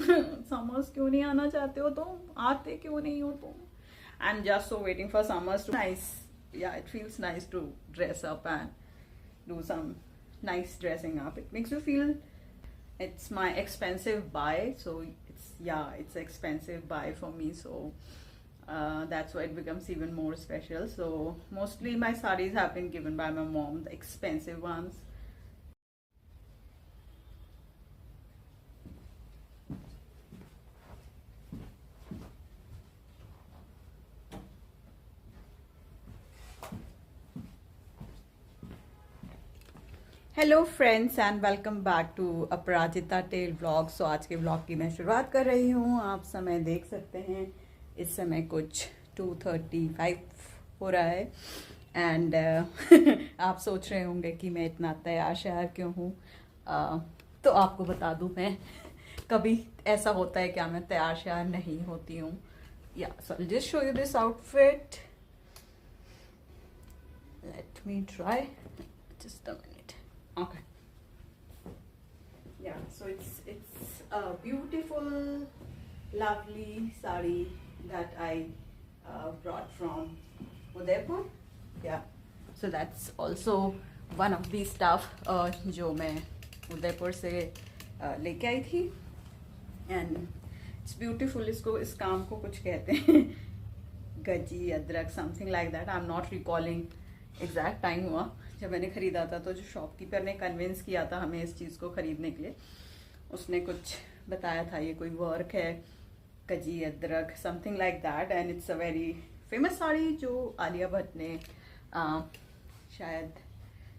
Summers क्यों नहीं आना चाहते हो तुम, आते क्यों नहीं हो तुम? I am just so waiting for summers to nice. Yeah, it feels nice to dress up and do some nice dressing up. It makes you feel. It's my expensive buy, so it's expensive buy for me. So that's why it becomes even more special. So mostly my sarees have been given by my mom, the expensive ones. Hello friends and welcome back to Aparajita tell vlog. So आज के vlog की मैं शुरुआत कर रही हूँ. आप समय देख सकते हैं, इस समय कुछ 2:35 हो रहा है. एंड आप सोच रहे होंगे कि मैं इतना तैयार श्यार क्यों हूँ. तो आपको बता दूँ, मैं कभी ऐसा होता है क्या मैं तैयार श्यार नहीं होती हूँ. Yeah so I just show you this outfit. Let me try just a minute. Okay. Yeah, so it's a beautiful, lovely sari that I brought from Udaipur. Yeah, so that's also one of the stuff जो मैं उदयपुर से लेके आई थी. And it's beautiful. इसको इस काम को कुछ कहते हैं गजी अदरक, something like that. I'm not recalling exact time हुआ जब मैंने ख़रीदा था. तो जो शॉपकीपर ने कन्विंस किया था हमें इस चीज़ को ख़रीदने के लिए, उसने कुछ बताया था ये कोई वर्क है कजी अदरक, something like that. And it's a very famous sari जो आलिया भट्ट ने शायद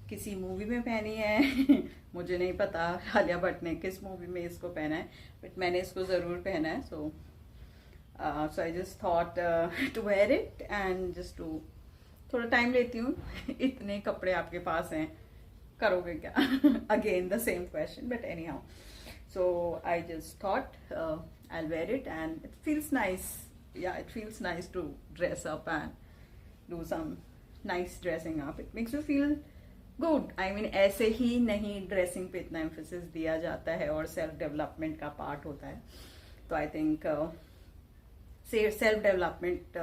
किसी मूवी में पहनी है. मुझे नहीं पता आलिया भट्ट ने किस मूवी में इसको पहना है, बट मैंने इसको ज़रूर पहना है. So I just thought to wear it and just to थोड़ा टाइम लेती हूँ. इतने कपड़े आपके पास हैं, करोगे क्या? Again the same question, but anyhow. So I just thought I wear it and it feels nice. Yeah it feels nice to dress up and do some nice dressing up. It makes you feel good. I mean ऐसे ही नहीं dressing पे इतना emphasis दिया जाता है और self development का पार्ट होता है. तो I think self development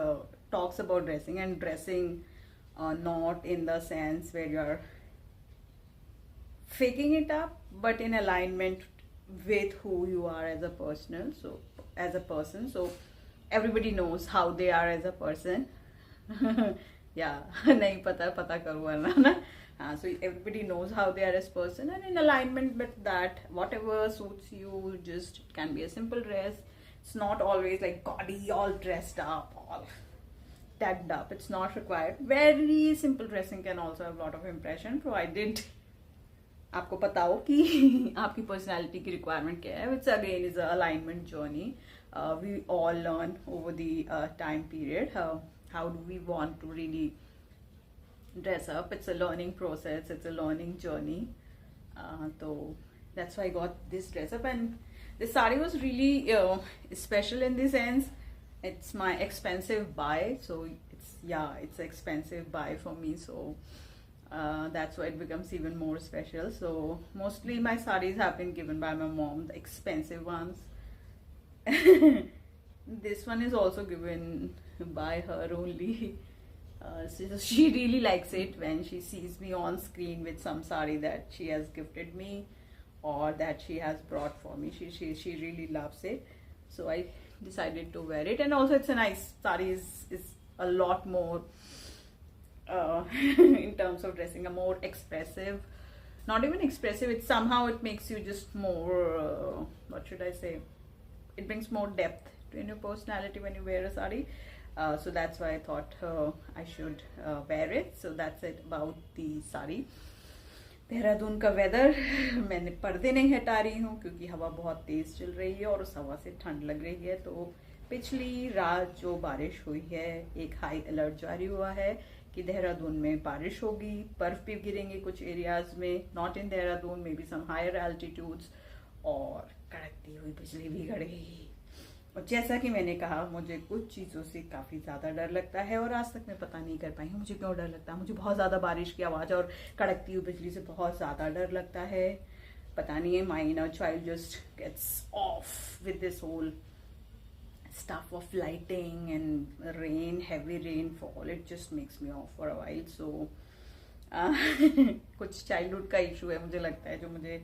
talks about dressing, and dressing not in the sense where you are faking it up, but in alignment with who you are as a person. So everybody knows how they are as a person. Yeah, नहीं पता करूँ वरना ना. So everybody knows how they are as a person, and in alignment with that, whatever suits you. Just it can be a simple dress. It's not always like gaudy, all dressed up, all tagged up. It's not required. Very simple dressing can also have a lot of impression, provided आपको पता हो कि आपकी personality की requirement क्या है. Which again is a alignment journey. We all learn over the time period how do we want to really dress up. It's a learning process. It's a learning journey. So that's why I got this dress up, and this sari was really special in the sense it's my expensive buy. So it's expensive buy for me. So that's why it becomes even more special. So mostly my sarees have been given by my mom, the expensive ones. This one is also given by her only. She really likes it when she sees me on screen with some sari that she has gifted me or that she has brought for me. She really loves it. So I decided to wear it, and also it's a nice sari. Is a lot more in terms of dressing, a more expressive. Not even expressive. It somehow it makes you just more. What should I say? It brings more depth in your personality when you wear a sari. So that's why I thought I should wear it. So that's it about the sari. Dehradun का weather, मैंने पर्दे नहीं हटा रही हूँ क्योंकि हवा बहुत तेज़ चल रही है और उस हवा से ठंड लग रही है. तो पिछली रात जो बारिश हुई है, एक हाई अलर्ट जारी हुआ है कि देहरादून में बारिश होगी, बर्फ़ भी गिरेंगे कुछ एरियाज़ में. Not in Dehradun, may be some higher altitudes. और कड़कती हुई बिजली भी गड़ गई. और जैसा कि मैंने कहा, मुझे कुछ चीज़ों से काफ़ी ज़्यादा डर लगता है और आज तक मैं पता नहीं कर पाई हूँ मुझे क्यों डर लगता है. मुझे बहुत ज़्यादा बारिश की आवाज़ और कड़कती हुई बिजली से बहुत ज़्यादा डर लगता है. पता नहीं है, my inner child just gets off with this whole stuff of lighting and rain, heavy rainfall. It just makes me off for a while. So कुछ चाइल्डहुड का इशू है मुझे लगता है, जो मुझे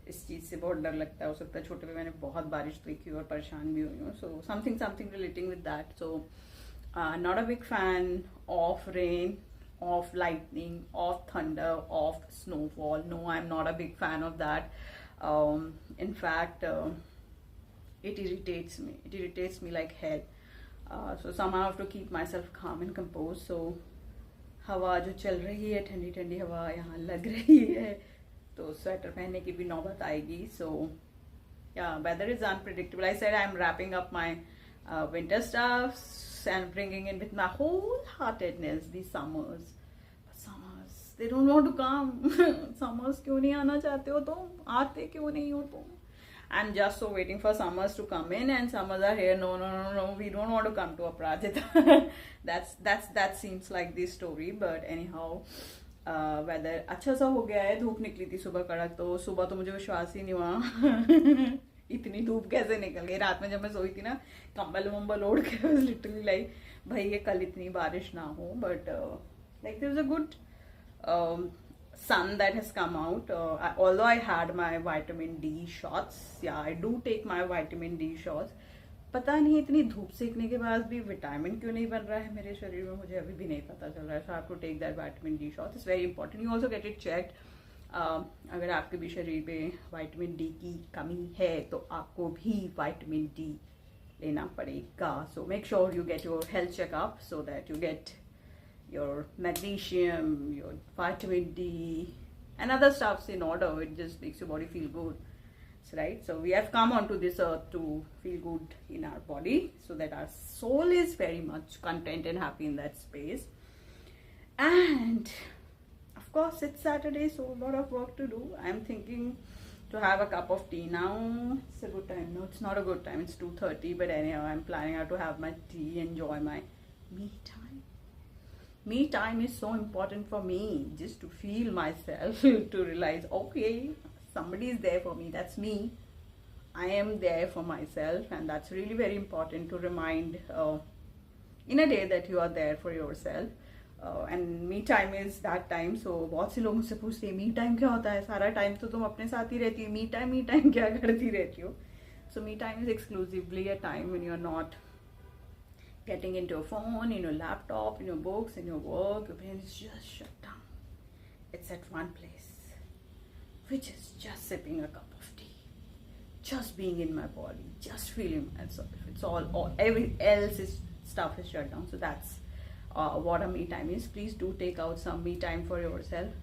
इस चीज़ से बहुत डर लगता है. हो सकता है छोटे में मैंने बहुत बारिश देखी और परेशान भी हुई हूँ. So something relating with that. So not a big fan of rain, of lightning, of thunder, of snowfall. No, I'm not a big fan of that. In fact, it irritates me. It irritates me like hell. So somehow I have to keep myself calm and composed. So हवा जो चल रही है, ठंडी ठंडी हवा यहाँ लग रही है, तो स्वेटर पहनने की भी नौबत आएगी. So yeah, weather is unpredictable. I said I'm wrapping up my winter stuffs and bringing in with my wholeheartedness these summers. But summers, they don't want to come. Summers क्यों नहीं आना चाहते हो तुम? आते क्यों नहीं हो तुम? I'm just so waiting for summers to come in, and summers are here. No, we don't want to come to Aparajita. That seems like the story. But anyhow, weather अच्छा सा हो गया है. धूप निकली थी सुबह कड़क, तो सुबह तो मुझे विश्वास ही नहीं हुआ इतनी धूप कैसे निकल गई. रात में जब मैं सोई थी ना, कंबल वम्बल ओढ़ के, लिटरली लाइक भाई ये कल इतनी बारिश ना हो. But like there is a good sun that has come out. Although I had my vitamin D shots, yeah, I do take my vitamin D shots. पता नहीं इतनी धूप सेकने के बाद भी विटामिन क्यों नहीं बन रहा है मेरे शरीर में, मुझे अभी भी नहीं पता चल रहा है. So I have to take that vitamin D shots. It's very important. You also get it checked. अगर आपके भी शरीर पे विटामिन डी की कमी है तो आपको भी विटामिन डी लेना पड़ेगा. So make sure you get your health checkup so that you get your magnesium, your vitamin D, and other stuffs in order. It just makes your body feel good, right? So we have come onto this earth to feel good in our body, so that our soul is very much content and happy in that space. And of course, it's Saturday, so a lot of work to do. I'm thinking to have a cup of tea now. It's a good time. No, it's not a good time. It's 2:30, but anyhow, I'm planning out to have my tea, enjoy my me time. Me time is so important for me, just to feel myself, to realize, okay, somebody is there for me. That's me. I am there for myself, and that's really very important to remind in a day that you are there for yourself. And me time is that time. So बहुत से लोग मुझसे पूछते हैं me time क्या होता है? सारा टाइम तो तुम अपने साथ ही रहती हो. Me time क्या करती रहती हो? So me time is exclusively a time when you are not getting into your phone, in your laptop, in your books, in your work. Your brain is just shut down. It's at one place, which is just sipping a cup of tea, just being in my body, just feeling myself. It's all every else is stuff is shut down. So that's what a me time is. Please do take out some me time for yourself.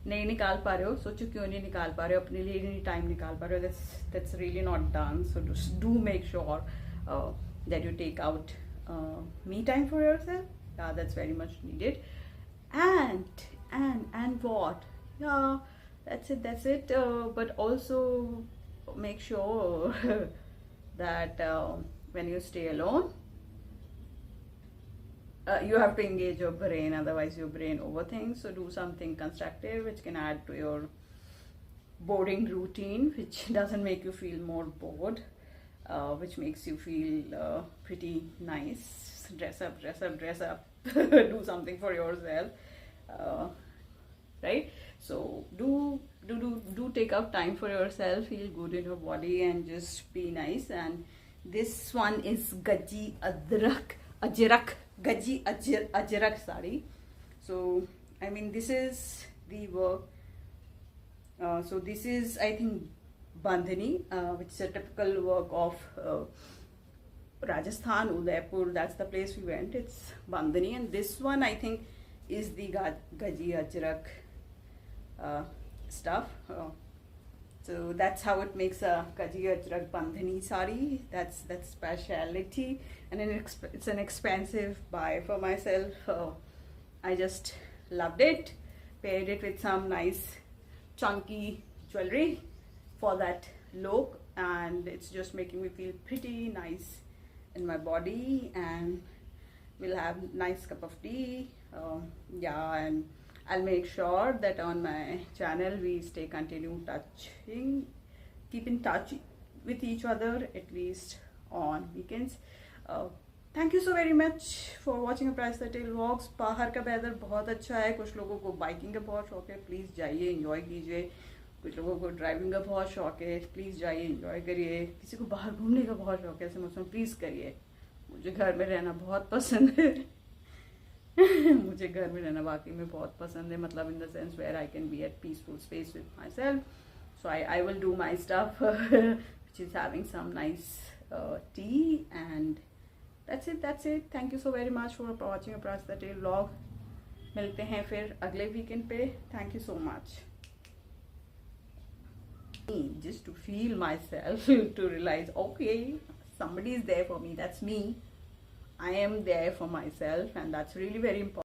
नहीं निकाल पा रहे हो, सोचो क्यों नहीं निकाल पा रहे हो, अपने लिए नहीं टाइम निकाल पा रहे हो. That's really not done. So just do make sure that you take out me time for yourself. Yeah, that's very much needed. And what? Yeah, that's it. But also make sure that when you stay alone, you have to engage your brain, otherwise your brain overthinks. So do something constructive which can add to your boring routine, which doesn't make you feel more bored. Which makes you feel pretty nice. Dress up. Do something for yourself, right? So do take out time for yourself. Feel good in your body and just be nice. And this one is Gaji Ajrak sari. So I mean, this is the work. So this is, I think, Bandhani, which is a typical work of Rajasthan, Udaipur. That's the place we went. It's Bandhani, and this one I think is the Gaji Ajrak stuff. So that's how it makes a Gaji Ajrak Bandhani sari. That's speciality, and it's an expensive buy for myself. I just loved it. Paired it with some nice chunky jewelry for that look, and it's just making me feel pretty nice in my body. And we'll have nice cup of tea. Yeah, and I'll make sure that on my channel we stay keep in touch with each other at least on weekends. Thank you so very much for watching a price tale vlogs. बाहर का weather बहुत अच्छा है. कुछ लोगों को biking का बहुत शौक है, प्लीज़ जाइए एंजॉय कीजिए. कुछ लोगों को ड्राइविंग का बहुत शौक है, प्लीज़ जाइए एंजॉय करिए. किसी को बाहर घूमने का बहुत शौक है ऐसे मौसम, प्लीज़ करिए. मुझे घर में रहना बहुत पसंद है. मुझे घर में रहना वाकई में बहुत पसंद है, मतलब in the sense where I can be at peaceful space with myself. So I will do my stuff which is having some nice tea and that's it. Thank you so very much for watching a Prasita Tale vlog. मिलते हैं फिर अगले weekend पे. Thank you so much. Just to feel myself, to realize, okay, somebody is there for me. That's me. I am there for myself, and that's really very important.